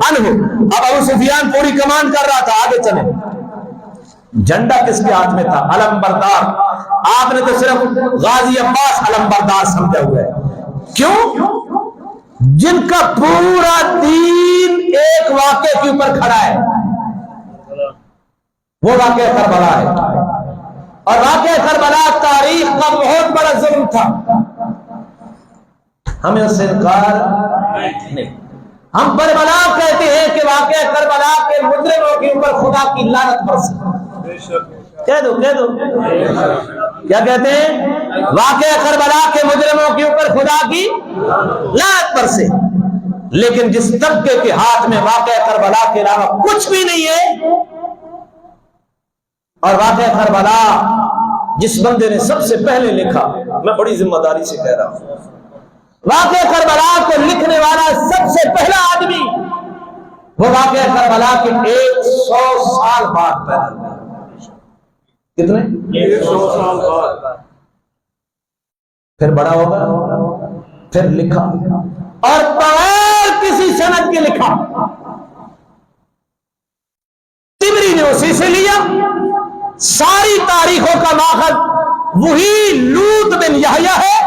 عنہ۔ اب ابو سفیان پوری کمان کر رہا تھا، آگے چلیں۔ جھنڈا کس کے ہاتھ میں تھا؟ علم بردار۔ آپ نے تو صرف غازی عباس علم بردار سمجھا ہوا ہے، کیوں؟ جن کا پورا دین ایک واقعے کے اوپر کھڑا ہے، وہ واقعہ کربلا ہے، اور واقعہ کربلا تاریخ کا بہت بڑا ظلم تھا، ہمیں اس سے انکار نہیں۔ ہم کربلا کہتے ہیں کہ واقعہ کربلا کے مجرموں کے اوپر خدا کی لعنت برسی۔ کہہ دو کیا کہتے ہیں؟ واقعہ کربلا کے مجرموں کے اوپر خدا کی لعنت برسے۔ لیکن جس طبقے کے ہاتھ میں واقعہ کربلا کے علاوہ کچھ بھی نہیں ہے، اور واقعہ کربلا جس بندے نے سب سے پہلے لکھا، میں بڑی ذمہ داری سے کہہ رہا ہوں، واقعہ کربلا کو لکھنے والا سب سے پہلا آدمی وہ واقعہ کربلا کے 100 سال بعد پیدا ہوا۔ کتنے؟ 100 سال بعد۔ پھر بڑا ہوگا، پھر لکھا، اور بغیر کسی سند کے لکھا۔ تبری نے اسی سے لیا، ساری تاریخوں کا ماخذ وہی لوط بن یحییٰ ہے،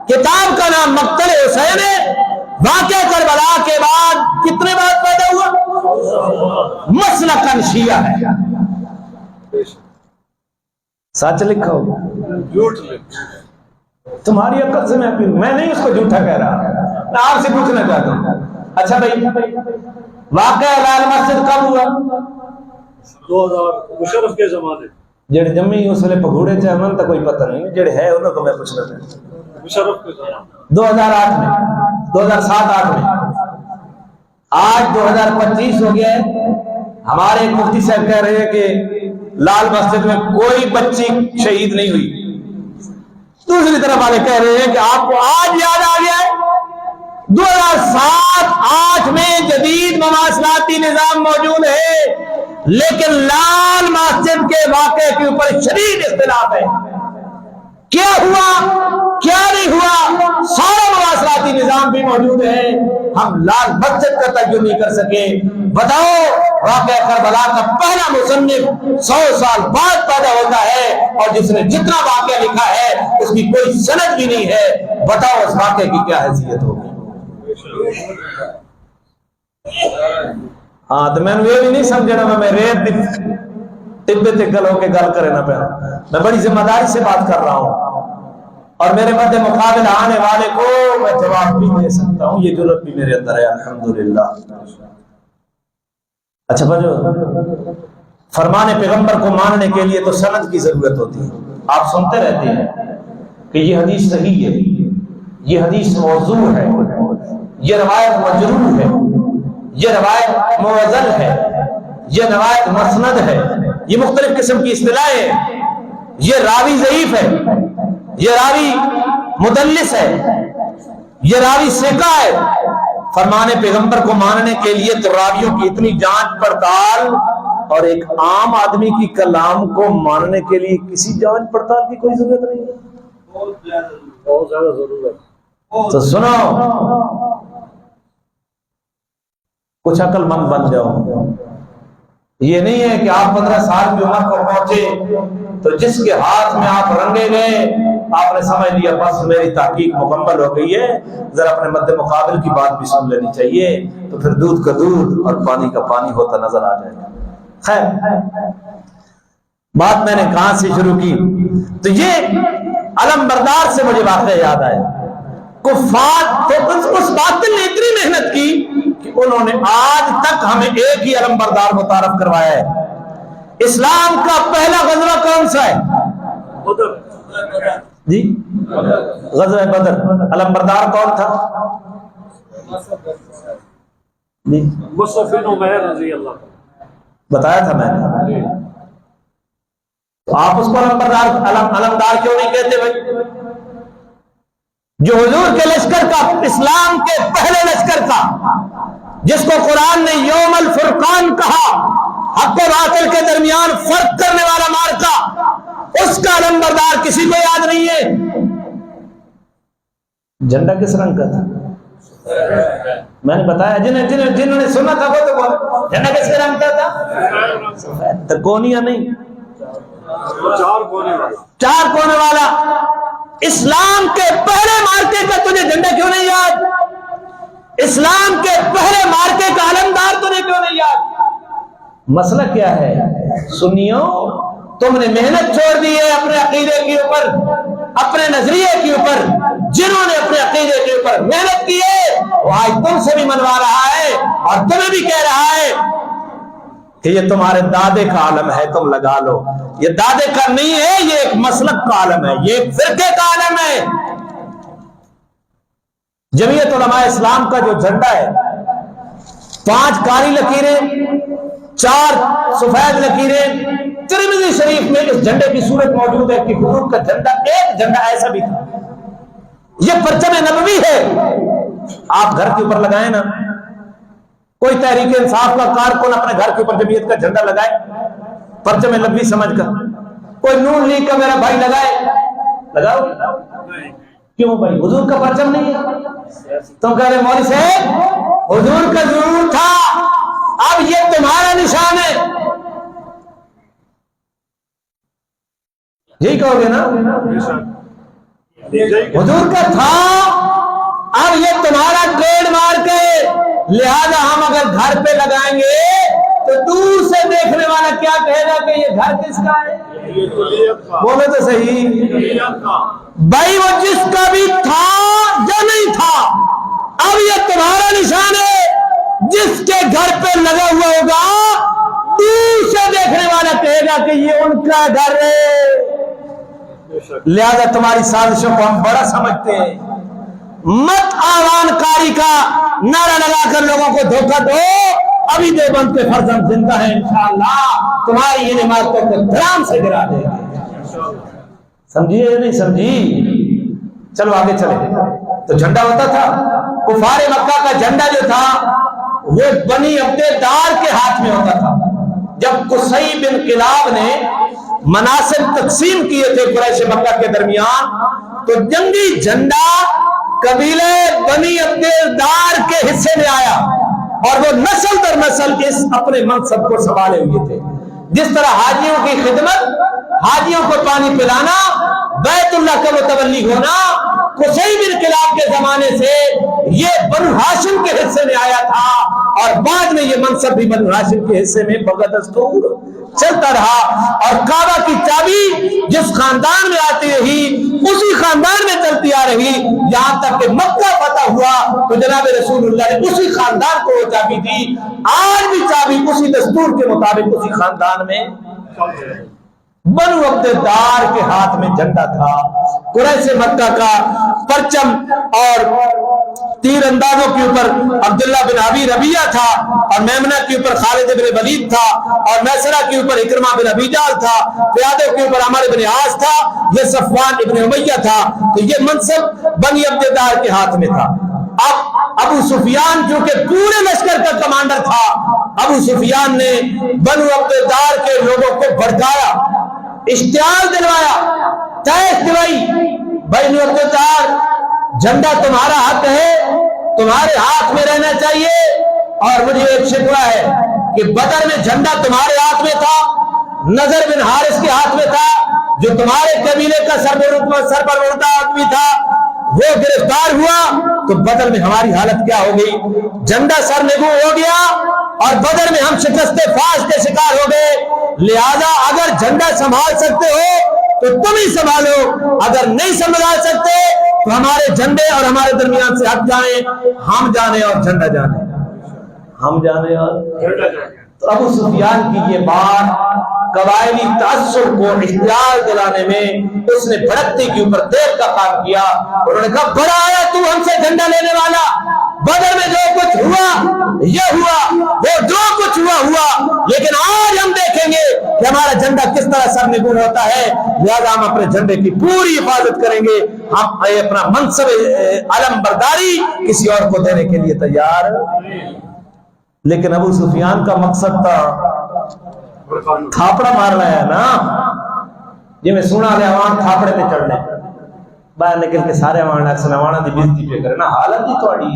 کتاب کا نام مقتل حسین ہے، واقعہ کربلا کے بعد کتنے بعد پیدا ہوا؟ مسلکن شیعہ ہے. سچ لکھا ہوگا. تمہاری عقل سے میں نہیں اس کو جھوٹا کہہ رہا، میں آپ سے پوچھنا چاہتا ہوں. اچھا بھائی، واقعہ لال مسجد کب ہوا؟ 2000 مشرف کے زمانے. جڑے جمی اس ویلے پگوڑے چاہن تو کوئی پتہ نہیں، جڑے ہے انہوں کو میں پوچھنا چاہتا ہوں. مشرف کے زمانے 2008 میں، 2007-8 میں. آج 2025 ہو گیا ہے. ہمارے ایک مفتی صاحب کہہ رہے ہیں کہ لال مسجد میں کوئی بچی شہید نہیں ہوئی. دوسری طرف والے کہہ رہے ہیں کہ آپ کو آج یاد آ گیا ہے. 2007-8 میں جدید مواصلاتی نظام موجود ہے، لیکن لال مسجد کے واقعے کے اوپر شدید اختلاف ہے. کیا ہوا کیا نہیں ہوا، سارا مواصلاتی نظام بھی موجود ہے، ہم لال مسجد کا تعین نہیں کر سکے. بتاؤ، واقعہ کربلا کا پہلا مصنف 100 سال بعد پیدا ہوتا ہے اور جس نے جتنا واقعہ لکھا ہے اس کی کوئی سند بھی نہیں ہے. بتاؤ اس واقعے کی کیا حیثیت ہوگی. ہاں تو میں نے یہ بھی نہیں سمجھنا میں ریت ٹبے تے گل ہو کے گل کرے نہ پہ. میں بڑی ذمہ داری سے بات کر رہا ہوں اور میرے مد مقابل آنے والے کو میں جواب بھی دے سکتا ہوں. یہ جرأت بھی میرے اندر ہے الحمدللہ. اچھا بھائی، فرمان پیغمبر کو ماننے کے لیے تو سند کی ضرورت ہوتی ہے. آپ سنتے رہتے ہیں کہ یہ حدیث صحیح ہے، یہ حدیث موضوع ہے، یہ روایت مجروح ہے، یہ روایت معضل ہے، یہ روایت مسند ہے. یہ مختلف قسم کی اصطلاحیں ہیں. یہ راوی ضعیف ہے، یہ راوی مدلس ہے، یہ راوی ثقہ ہے. فرمان پیغمبر کو ماننے کے لیے تو راویوں کی اتنی جانچ پڑتال، اور ایک عام آدمی کی کلام کو ماننے کے لیے کسی جانچ پڑتال کی کوئی ضرورت نہیں ہے. بہت زیادہ ضرورت. تو سنو، کچھ عقل مند بن جاؤ. یہ نہیں ہے کہ آپ 15 سال کی عمر پر پہنچے تو جس کے ہاتھ میں آپ رنگے گئے آپ نے سمجھ لیا بس میری تحقیق مکمل ہو گئی ہے، ذرا اپنے مد مقابل کی بات بھی سن لینی چاہیے. تو پھر دودھ کا دودھ اور پانی کا پانی ہوتا نظر آ جائے گا. خیر، بات میں نے کہاں سے شروع کی؟ تو یہ علم بردار سے مجھے واقعہ یاد آیا. کفار تو اس باطل نے اتنی محنت کی کہ انہوں نے آج تک ہمیں ایک ہی علم بردار متعارف کروایا ہے. اسلام کا پہلا غزوہ کون سا ہے؟ جی، غزوہ بدر. علم بردار کون تھا؟ جی، مصعب بن عمیر رضی اللہ عنہ. بتایا تھا میں نے. تو آپ اس کو علمدار کیوں نہیں کہتے بھائی؟ جو حضور کے لشکر کا، اسلام کے پہلے لشکر کا، جس کو قرآن نے یوم الفرقان کہا، حق و باطل کے درمیان فرق کرنے والا مارکا، اس کا علمبردار کسی کو یاد نہیں ہے. جھنڈا کس رنگ کا تھا؟ میں نے بتایا، جنہوں نے سنا تھا وہ تو بولے. جھنڈا کس کے رنگ کا تھا؟ سفید. ترکونیا نہیں، 4 کونے والا. 4 کونے والا. اسلام کے پہلے مارکے کا تجھے جھنڈا کیوں نہیں یاد؟ اسلام کے پہلے مارکے کا علمدار تجھے کیوں نہیں یاد؟ مسئلہ کیا ہے؟ سنیو، تم نے محنت چھوڑ دی ہے اپنے عقیدے کے اوپر، اپنے نظریے کے اوپر. جنہوں نے اپنے عقیدے کے اوپر محنت کی ہے وہ آج تم سے بھی منوا رہا ہے اور تمہیں بھی کہہ رہا ہے کہ یہ تمہارے دادے کا عالم ہے، تم لگا لو. یہ دادے کا نہیں ہے، یہ ایک مسلک کا عالم ہے، یہ ایک فرقے کا عالم ہے. جمعیت علماء اسلام کا جو جھنڈا ہے، 5 کالی لکیریں، 4 سفید لکیریں. ترمذی شریف میں اس جھنڈے کی صورت موجود ہے کہ حضور کا جھنڈا، ایک جھنڈا ایسا بھی تھا. یہ پرچم نبوی ہے. آپ گھر کے اوپر لگائیں نا، کوئی تحریک انصاف کا کارکن اپنے گھر کے اوپر جمعیت کا جھنڈا لگائے پرچم نبوی سمجھ کر. کوئی نون لیگ کا میرا بھائی لگائے، لگاؤ. کیوں بھائی؟ حضور کا پرچم نہیں ہے. تم کہہ رہے مولوی صاحب حضور کا ضرور تھا، اب یہ تمہارا نشان ہے. یہی کہو گے نا؟ حضور کا تھا اب یہ تمہارا ٹریڈ مارک ہے، لہذا ہم اگر گھر پہ لگائیں گے تو دور سے دیکھنے والا کیا کہے گا کہ یہ گھر کس کا ہے؟ بولو تو صحیح بھائی، وہ جس کا بھی تھا یا نہیں تھا، اب یہ تمہارا نشان ہے، جس کے گھر پہ لگا ہوا ہوگا دور سے دیکھنے والا کہے گا کہ یہ ان کا گھر ہے۔ لہذا تمہاری سازشوں کو ہم بڑا سمجھتے ہیں، مت آوان کاری کا نعرہ لگا کر لوگوں کو دھوکہ دو، ابھی دیوبند کے فرزند زندہ ہیں، انشاءاللہ تمہاری یہ عمارتوں کو دھرام سے گرا دے گا۔ سمجھیے یا نہیں سمجھی؟ چلو آگے چلے۔ تو جھنڈا ہوتا تھا، کفار مکہ کا جھنڈا جو تھا وہ بنی عبدالدار کے ہاتھ میں ہوتا تھا۔ جب قصی بن کلاب نے مناسب تقسیم کیے تھے قریش مکہ کے درمیان، تو جنگی جھنڈا قبیلے بنی عبدالدار کے حصے میں آیا، اور وہ نسل در نسل اس اپنے منصب کو سنبھالے ہوئے تھے۔ جس طرح حاجیوں کی خدمت، حاجیوں کو پانی پلانا، بیت اللہ کا متولی ہونا، قصی بن کلاب کے زمانے سے یہ بنو ہاشم کے حصے میں آیا تھا، اور بعد میں یہ منصب بھی بنو ہاشم کے حصے میں بدستور چلتا رہا۔ اور کعبہ کی چابی جس خاندان میں آتی رہی اسی خاندان میں چلتی آ رہی، یہاں تک کہ مکہ فتح ہوا تو جناب رسول اللہ نے اسی خاندان کو وہ چابی دی۔ آج بھی چابی اسی دستور کے مطابق اسی خاندان میں بنو عبدالدار کے ہاتھ میں جھنڈا تھا۔ قریش مکہ کا پرچم اور تیر اندازوں کے اوپر عبداللہ بن ابی ربیعہ تھا، اور میمنہ کے اوپر خالد بن ولید تھا، اور میسرہ کے اوپر اکرمہ بن ابی جہل تھا، پیادوں کے اوپر عمر بن عاص تھا، یہ صفوان ابن امیہ تھا۔ تو یہ منصب بنی عبدالدار کے ہاتھ میں تھا۔ اب ابو سفیان جو کہ پورے لشکر کا کمانڈر تھا، ابو سفیان نے بنو عبدالدار کے لوگوں کو بھڑکایا، اشتعال دلوایا، تیش دلائی، بنو عبدالدار جھنڈا تمہارا حق ہے، تمہارے ہاتھ میں رہنا چاہیے، اور مجھے ایک شکوہ ہے کہ بدر میں جھنڈا تمہارے ہاتھ میں تھا، نضر بن حارث کے ہاتھ میں تھا، جو تمہارے قبیلے کا سرپرستہ آدمی تھا، وہ گرفتار ہوا تو بدر میں ہماری حالت کیا ہو گئی؟ جھنڈا سرنگوں ہو گیا اور بدر میں ہم شکست فاش کے شکار ہو گئے۔ لہذا اگر جھنڈا سنبھال سکتے ہو تو تم ہی سنبھالو، اگر نہیں سنبھال سکتے تو ہمارے جھنڈے اور ہمارے درمیان سے ہٹ جائیں، ہم جانے اور جھنڈا جانے، ہم جانے اور جھنڈا جانے۔ تو ابو سفیان کی یہ بات قبائلی تعصب کو اشتعال دلانے میں اس نے بھڑکتی کے اوپر دیر کا کام کیا۔ انہوں نے کہا بڑا آیا تو ہم سے جھنڈا لینے والا، بدر میں جو کچھ ہوا یہ ہوا، وہ جو کچھ ہوا، لیکن آج ہم دیکھیں گے کہ ہمارا جھنڈا کس طرح سرنگون ہوتا ہے، لہذا ہم اپنے جھنڈے کی پوری حفاظت کریں گے، ہم اپنا منصب علم برداری کسی اور کو دینے کے لیے تیار۔ لیکن ابو سفیان کا مقصد تھا تھاپڑا مارنا ہے نا، جی میں سنا لے عوام تھاپڑے پہ چڑھنے باہر نکل کے سارے عوام اکثر عوام دی بےزتی پہ کرے نا، حالت ہی تھوڑی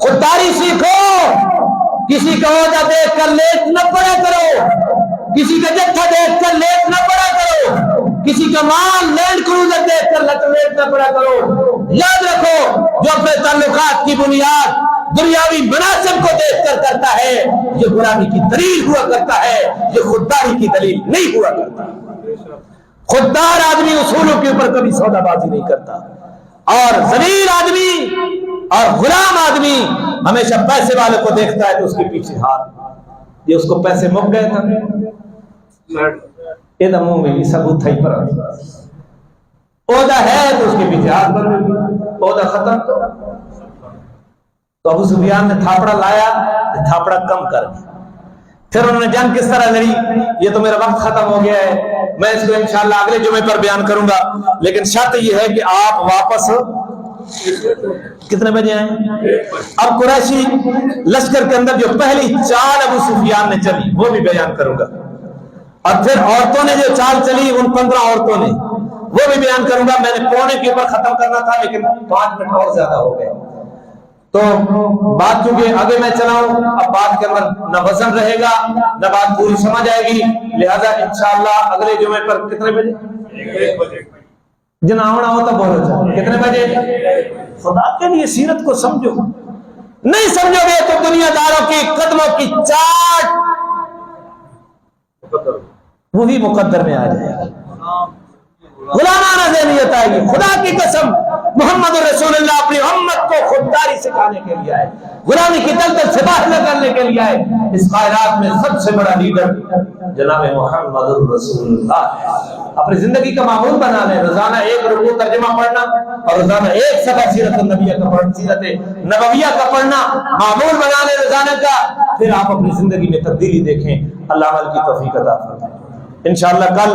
خودداری سیکھو، کسی کا عہدہ دیکھ کر لیٹ نہ پڑا کرو، کسی کا جتھا دیکھ کر لیٹ نہ پڑا کرو، کسی کا مال لینڈ کروزر دیکھ کر لیٹ نہ پڑا کرو۔ یاد رکھو جو اپنے تعلقات کی بنیاد دنیاوی مناسب کو دیکھ کر کرتا ہے یہ غلامی کی دلیل ہوا کرتا ہے، یہ خودداری کی دلیل نہیں ہوا کرتا۔ خوددار آدمی اصولوں کے اوپر کبھی سودا بازی نہیں کرتا، اور ذلیل آدمی اور غلام آدمی ہمیشہ پیسے والے کو دیکھتا ہے تو اس کے پیچھے ہاتھ، یہ اس کو پیسے مک گئے تھے یہ تو منہ میں ثبوت تھا ہی پر عہدہ ہے تو اس کے پیچھے ہاتھ بن گئی، عہدہ ختم تو ابو سفیان نے تھاپڑا لایا، تھاپڑا کم کر دیا۔ پھر انہوں نے جنگ کس طرح لڑی، یہ تو میرا وقت ختم ہو گیا ہے، میں اس کو انشاءاللہ اگلے جمعے پر بیان کروں گا، لیکن شرط یہ ہے کہ آپ واپس کتنے بجے آئیں؟ اب قریشی لشکر کے اندر جو پہلی چال ابو سفیان نے چلی وہ بھی بیان کروں گا، اور پھر عورتوں نے جو چال چلی ان 15 عورتوں نے وہ بھی بیان کروں گا۔ میں نے پونے کے اوپر ختم کرنا تھا لیکن 5 منٹ اور زیادہ ہو گئے، تو بات چونکہ آگے میں چلاؤں اب بات کے اندر نہ وزن رہے گا نہ بات پوری سمجھ آئے گی، لہذا انشاءاللہ اگلے جمعے پر کتنے بجے؟ 1 بجے جنا ہونا ہوتا بولو، کتنے بجے؟ خدا کے لیے سیرت کو سمجھو. نہیں سمجھو گے تو دنیا داروں کے قدموں کی چاٹ وہی مقدر میں آ جائے گا. غلامانہ ذہنیت آئے گی. خدا کی قسم محمد رسول اللہ اپنی امت کو خودداری سکھانے کے لیے آئے, غلامی کی دلدل سے باہر نکالنے کے لیے آئے. اس کائنات میں سب سے بڑا لیڈر جناب محمد رسول اللہ ہے. اپنی زندگی کا معمول بنا لیں, روزانہ ایک رکوع ترجمہ پڑھنا اور روزانہ ایک صفحہ سیرت النبیہ کا پڑھنا, سیرت نبویہ کا پڑھنا معمول بنا لیں روزانہ کا. پھر آپ اپنی زندگی میں تبدیلی دیکھیں. اللہ عمل کی توفیق عطا فرمائے. انشاءاللہ کل